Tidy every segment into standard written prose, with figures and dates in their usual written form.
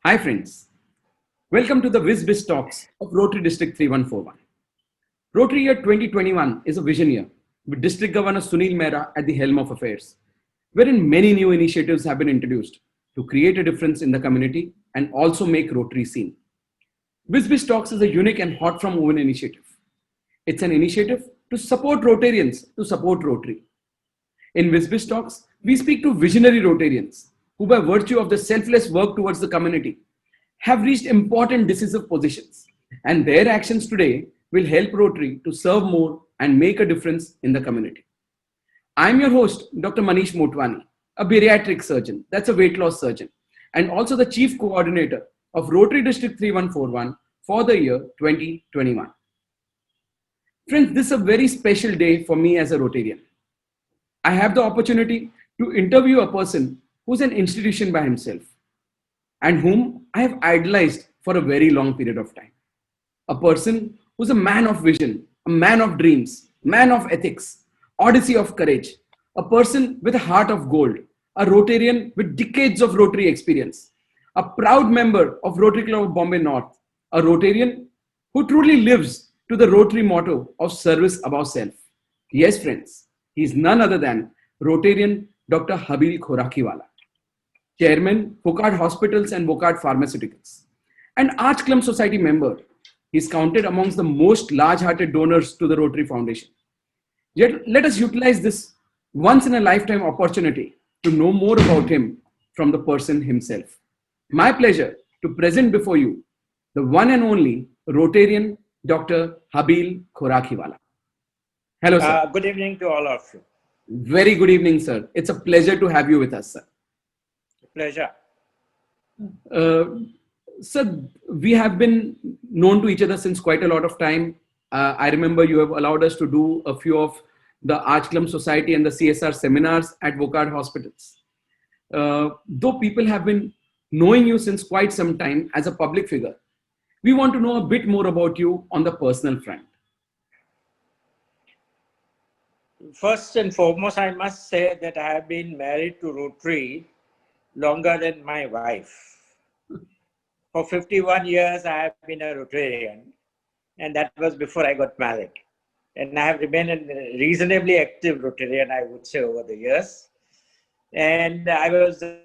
Hi friends, welcome to the Viz Biz Talks of Rotary District 3141. Rotary Year 2021 is a vision year with District Governor Sunil Mehra at the helm of affairs, wherein many new initiatives have been introduced to create a difference in the community and also make Rotary seen. Viz Biz Talks is a unique and hot from oven initiative. It's an initiative to support Rotarians to support Rotary. In Viz Biz Talks, we speak to visionary Rotarians who, by virtue of the selfless work towards the community, have reached important decisive positions, and their actions today will help Rotary to serve more and make a difference in the community. I'm your host, Dr. Manish Motwani, a bariatric surgeon, that's a weight loss surgeon, and also the chief coordinator of Rotary District 3141 for the year 2021. Friends, this is a very special day for me as a Rotarian. I have the opportunity to interview a person who's an institution by himself and whom I have idolized for a very long period of time. A person who's a man of vision, a man of dreams, man of ethics, odyssey of courage, a person with a heart of gold, a Rotarian with decades of Rotary experience, a proud member of Rotary Club of Bombay North, a Rotarian who truly lives to the Rotary motto of service above self. Yes, friends, he is none other than Rotarian Dr. Habil Khorakhiwala, Chairman, Wockhardt Hospitals and Wockhardt Pharmaceuticals, and Arch Klump Society member. He is counted amongst the most large-hearted donors to the Rotary Foundation. Yet, let us utilize this once-in-a-lifetime opportunity to know more about him from the person himself. My pleasure to present before you the one and only Rotarian Dr. Habil Khorakhiwala. Hello, sir. Good evening to all of you. Very good evening, sir. It's a pleasure to have you with us, sir. Pleasure. Sir, we have been known to each other since quite a lot of time. I remember you have allowed us to do a few of the Arch Klump Society and the CSR seminars at Wockhardt Hospitals. Though people have been knowing you since quite some time as a public figure, we want to know a bit more about you on the personal front. First and foremost, I must say that I have been married to Rotary longer than my wife. For 51 years, I have been a Rotarian, and that was before I got married. And I have remained a reasonably active Rotarian, I would say, over the years. And I was the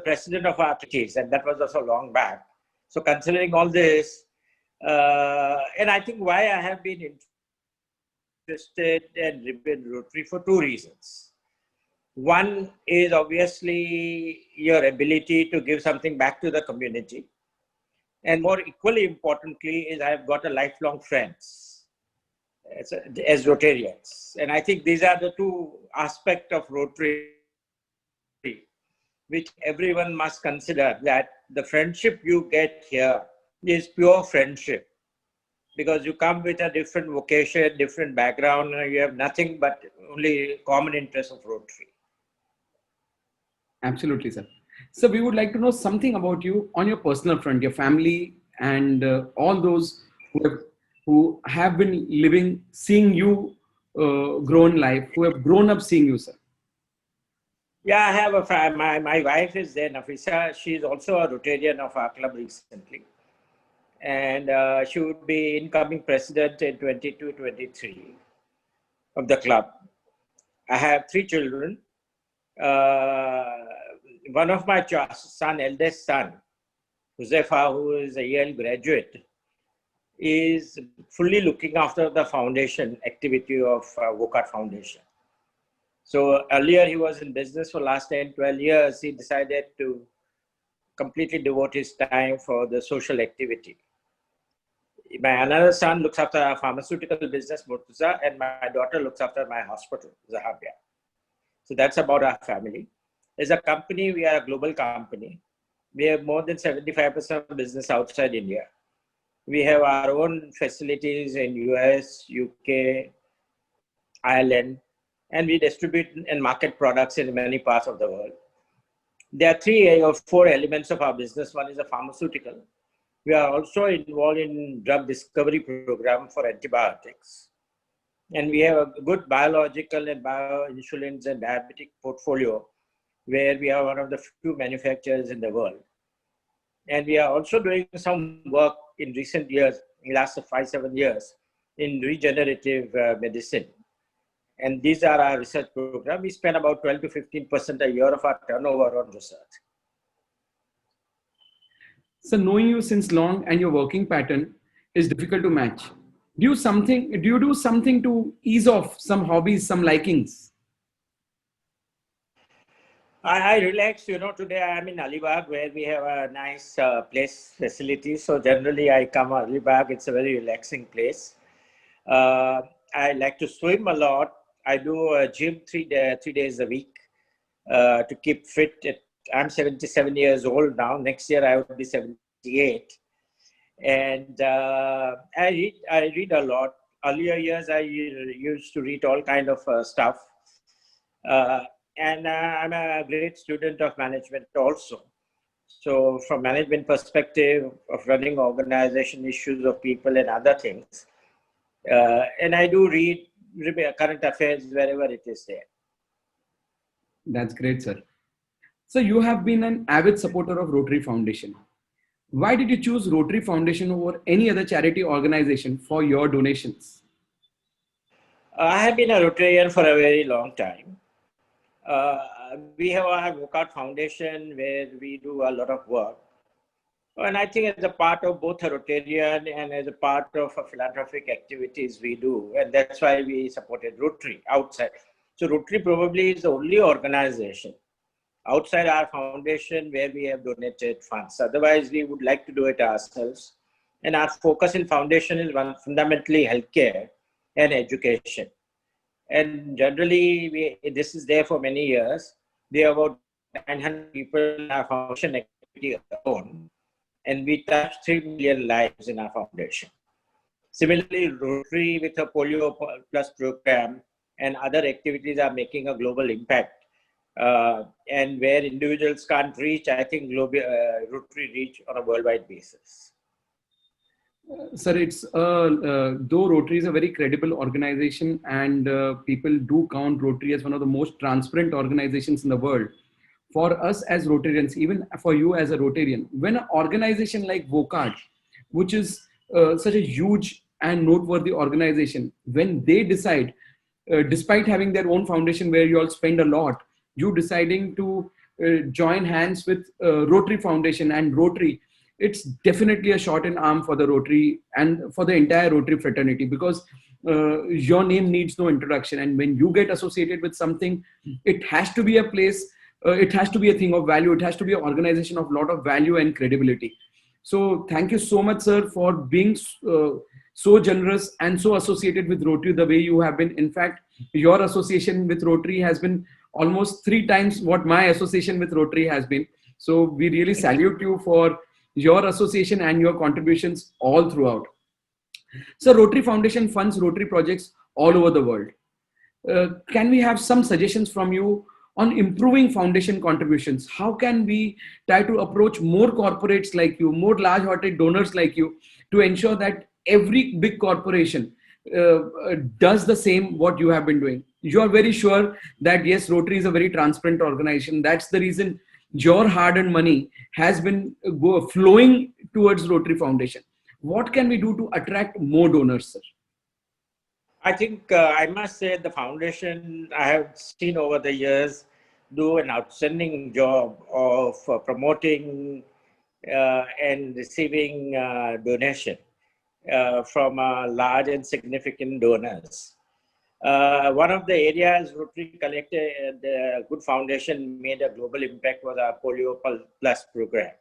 president of our treaties, and that was also long back. So considering all this, and I think why I have been interested and been Rotary for two reasons. One is obviously your ability to give something back to the community. And more equally importantly is I've got a lifelong friends as Rotarians. And I think these are the two aspects of Rotary which everyone must consider, that the friendship you get here is pure friendship. Because you come with a different vocation, different background, and you have nothing but only common interest of Rotary. Absolutely, sir. So we would like to know something about you on your personal front, your family, and all those who have been living, seeing you grow in life, who have grown up seeing you, sir. Yeah, I have a my wife is there, Nafisa. She's also a Rotarian of our club recently. And she would be incoming president in 22-23 of the club. I have three children. One of my eldest son, Josefa, who is a Yale graduate, is fully looking after the foundation activity of Wockhardt Foundation. So earlier he was in business for last 10, 12 years. He decided to completely devote his time for the social activity. My another son looks after our pharmaceutical business, Murtuza, and my daughter looks after my hospital, Zahabia. So that's about our family. As a company, we are a global company. We have more than 75% of business outside India. We have our own facilities in US, UK, Ireland, and we distribute and market products in many parts of the world. There are three or four elements of our business. One is a pharmaceutical. We are also involved in drug discovery program for antibiotics. And we have a good biological and bioinsulins and diabetic portfolio where we are one of the few manufacturers in the world. And we are also doing some work in recent years, in the last 5-7 years, in regenerative medicine. And these are our research programs. We spend about 12 to 15% a year of our turnover on research. So knowing you since long and your working pattern is difficult to match. Do you do something to ease off some hobbies, some likings? I relax, today I'm in Alibag where we have a nice place facility. So generally I come Alibag, it's a very relaxing place. I like to swim a lot. I do a gym 3 days a week to keep fit. I'm 77 years old now. Next year I will be 78. And I read a lot. Earlier years I used to read all kind of stuff. And I'm a great student of management also. So from management perspective of running organization issues of people and other things. And I do read current affairs wherever it is there. That's great, sir. So you have been an avid supporter of Rotary Foundation. Why did you choose Rotary Foundation over any other charity organization for your donations? I have been a Rotarian for a very long time. We have our Workout Foundation where we do a lot of work. And I think as a part of both a Rotarian and as a part of a philanthropic activities we do, and that's why we supported Rotary outside. So Rotary probably is the only organization outside our foundation where we have donated funds. Otherwise, we would like to do it ourselves. And our focus in foundation is fundamentally healthcare and education. And generally, this is there for many years. There are about 900 people in our foundation activity alone, and we touch 3 million lives in our foundation. Similarly, Rotary with a Polio Plus program and other activities are making a global impact. And where individuals can't reach, I think Rotary reach on a worldwide basis. Sir, though Rotary is a very credible organization and people do count Rotary as one of the most transparent organizations in the world. For us as Rotarians, even for you as a Rotarian, when an organization like VOCAD, which is such a huge and noteworthy organization, when they decide, despite having their own foundation where you all spend a lot, you deciding to join hands with Rotary Foundation and Rotary, it's definitely a shot in arm for the Rotary and for the entire Rotary fraternity, because your name needs no introduction. And when you get associated with something, it has to be a place, it has to be a thing of value, it has to be an organization of a lot of value and credibility. So thank you so much, sir, for being so generous and so associated with Rotary the way you have been. In fact, your association with Rotary has been almost 3 times what my association with Rotary has been. So we really salute you for your association and your contributions all throughout. So Rotary Foundation funds Rotary projects all over the world. Can we have some suggestions from you on improving foundation contributions? How can we try to approach more corporates like you, more large-hearted donors like you, to ensure that every big corporation does the same what you have been doing? You are very sure that yes, Rotary is a very transparent organization. That's the reason your hard-earned money has been flowing towards Rotary Foundation. What can we do to attract more donors, sir? I think I must say the foundation I have seen over the years do an outstanding job of promoting and receiving donation from large and significant donors. One of the areas Rotary collected, the Good Foundation made a global impact was our Polio Plus program.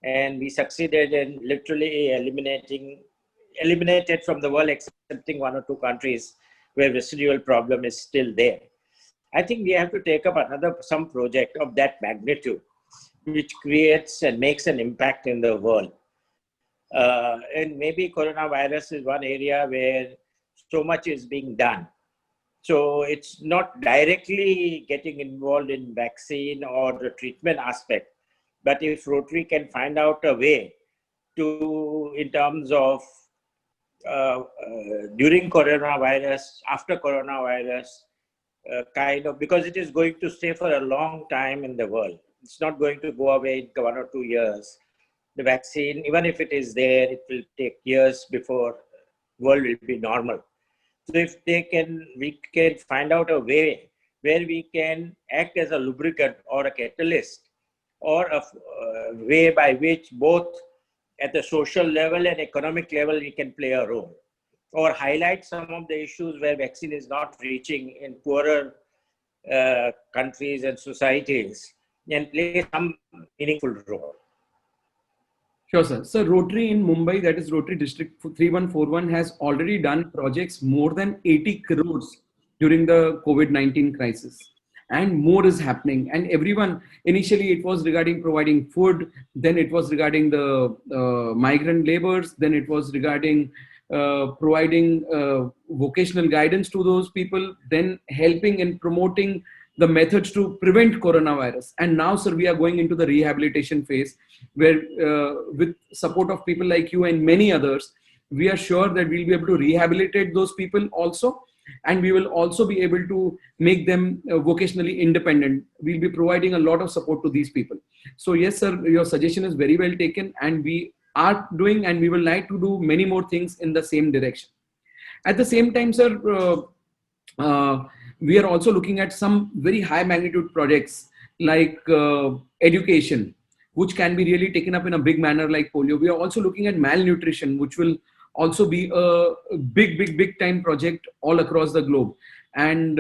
And we succeeded in literally eliminated from the world, excepting 1 or 2 countries where residual problem is still there. I think we have to take up some project of that magnitude, which creates and makes an impact in the world. And maybe coronavirus is one area where so much is being done. So it's not directly getting involved in vaccine or the treatment aspect, but if Rotary can find out a way to, in terms of during coronavirus, after coronavirus, kind of, because it is going to stay for a long time in the world. It's not going to go away in 1 or 2 years. The vaccine, even if it is there, it will take years before world will be normal. So if we can find out a way where we can act as a lubricant or a catalyst, or a way by which both at the social level and economic level we can play a role, or highlight some of the issues where vaccine is not reaching in poorer countries and societies, and play some meaningful role. Sure, sir. So Rotary in Mumbai, that is Rotary District 3141, has already done projects more than 80 crores during the COVID-19 crisis. And more is happening. And everyone, initially it was regarding providing food, then it was regarding the migrant laborers, then it was regarding providing vocational guidance to those people, then helping and promoting the methods to prevent coronavirus. And now, sir, we are going into the rehabilitation phase where with support of people like you and many others, we are sure that we'll be able to rehabilitate those people also. And we will also be able to make them vocationally independent. We'll be providing a lot of support to these people. So yes, sir, your suggestion is very well taken, and we are doing, and we will like to do many more things in the same direction. At the same time, sir, we are also looking at some very high magnitude projects like education, which can be really taken up in a big manner like polio. We are also looking at malnutrition, which will also be a big time project all across the globe. And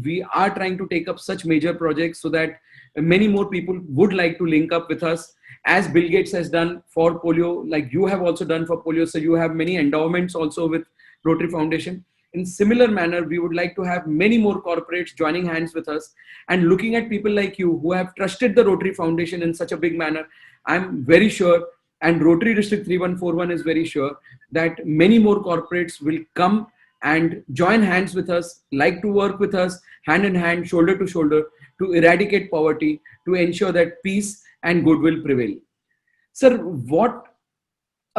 we are trying to take up such major projects so that many more people would like to link up with us, as Bill Gates has done for polio, like you have also done for polio. So you have many endowments also with Rotary Foundation. In similar manner, we would like to have many more corporates joining hands with us and looking at people like you who have trusted the Rotary Foundation in such a big manner. I'm very sure, and Rotary District 3141 is very sure, that many more corporates will come and join hands with us, like to work with us hand in hand, shoulder to shoulder, to eradicate poverty, to ensure that peace and goodwill prevail. Sir, what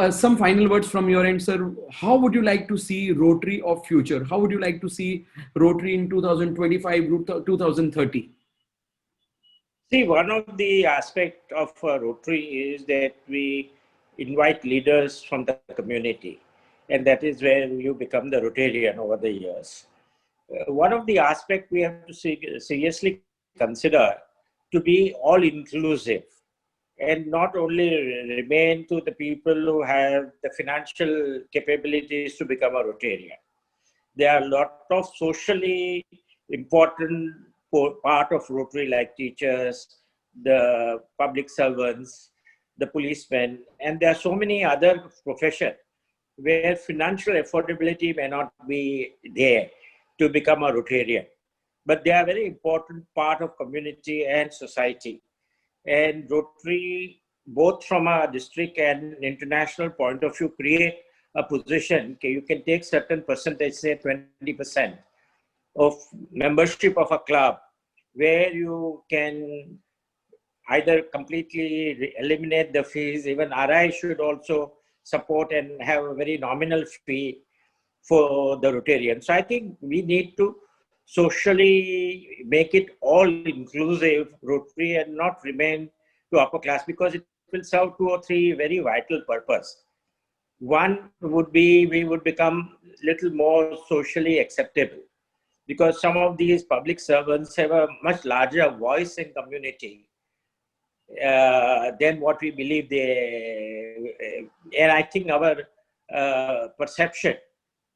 some final words from your end, sir. How would you like to see Rotary of future? How would you like to see Rotary in 2025, 2030? See, one of the aspects of Rotary is that we invite leaders from the community, and that is where you become the Rotarian over the years. One of the aspects we have to seriously consider to be all inclusive, and not only remain to the people who have the financial capabilities to become a Rotarian. There are a lot of socially important part of Rotary, like teachers, the public servants, the policemen, and there are so many other professions where financial affordability may not be there to become a Rotarian. But they are a very important part of community and society. And Rotary, both from a district and international point of view, create a position. Okay, you can take certain percentage, say 20% of membership of a club, where you can either completely eliminate the fees. Even RI should also support and have a very nominal fee for the Rotarian. So I think we need to socially make it all inclusive Rotary and not remain to upper class, because it will serve 2 or 3 very vital purposes. One would be we would become little more socially acceptable, because some of these public servants have a much larger voice in community than what we believe they, and I think our perception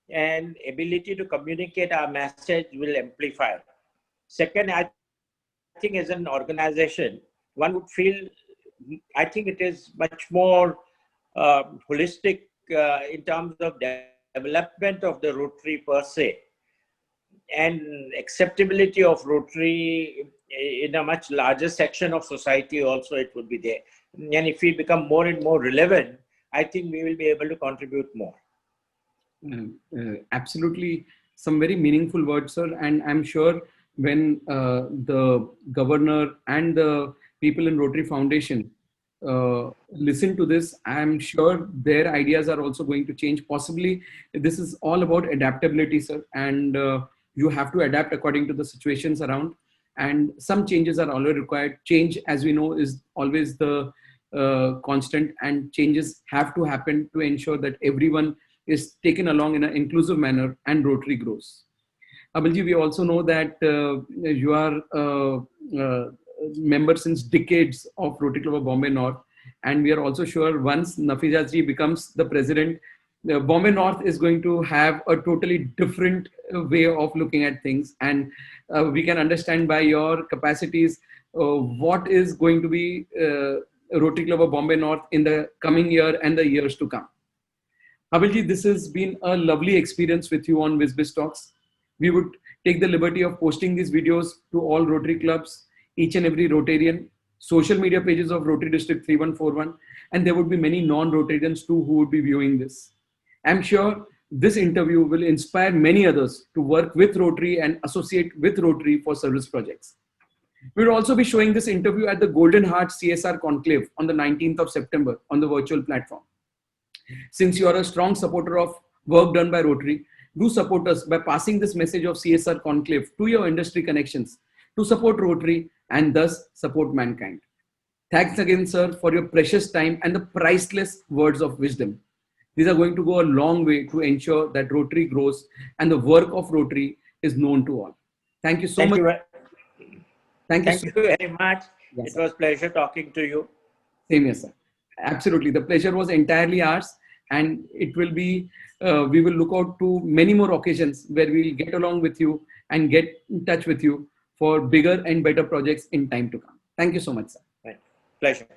and ability to communicate our message will amplify. Second, I think as an organization, one would feel, I think it is much more holistic in terms of development of the Rotary per se, and acceptability of Rotary in a much larger section of society also it would be there. And if we become more and more relevant, I think we will be able to contribute more. Absolutely, some very meaningful words, sir. And I'm sure when the governor and the people in Rotary Foundation listen to this, I'm sure their ideas are also going to change. Possibly, this is all about adaptability, sir. And You have to adapt according to the situations around, and some changes are always required. Change, as we know, is always the constant, and changes have to happen to ensure that everyone is taken along in an inclusive manner and Rotary grows. Habilji, we also know that you are a member since decades of Rotary Club of Bombay North, and we are also sure once Nafizat ji becomes the president, Bombay North is going to have a totally different way of looking at things, and we can understand by your capacities what is going to be Rotary Club of Bombay North in the coming year and the years to come. Habilji, this has been a lovely experience with you on Viz Biz Talks. We would take the liberty of posting these videos to all Rotary clubs, each and every Rotarian, social media pages of Rotary District 3141, and there would be many non-Rotarians too who would be viewing this. I'm sure this interview will inspire many others to work with Rotary and associate with Rotary for service projects. We will also be showing this interview at the Golden Heart CSR Conclave on the 19th of September on the virtual platform. Since you are a strong supporter of work done by Rotary, do support us by passing this message of CSR Conclave to your industry connections to support Rotary and thus support mankind. Thanks again, sir, for your precious time and the priceless words of wisdom. These are going to go a long way to ensure that Rotary grows and the work of Rotary is known to all. Thank you so much. Thank you very much. Yes, it was a pleasure talking to you. Same here, sir. Absolutely. The pleasure was entirely ours, and it will be, we will look out to many more occasions where we'll get along with you and get in touch with you for bigger and better projects in time to come. Thank you so much, sir. Pleasure.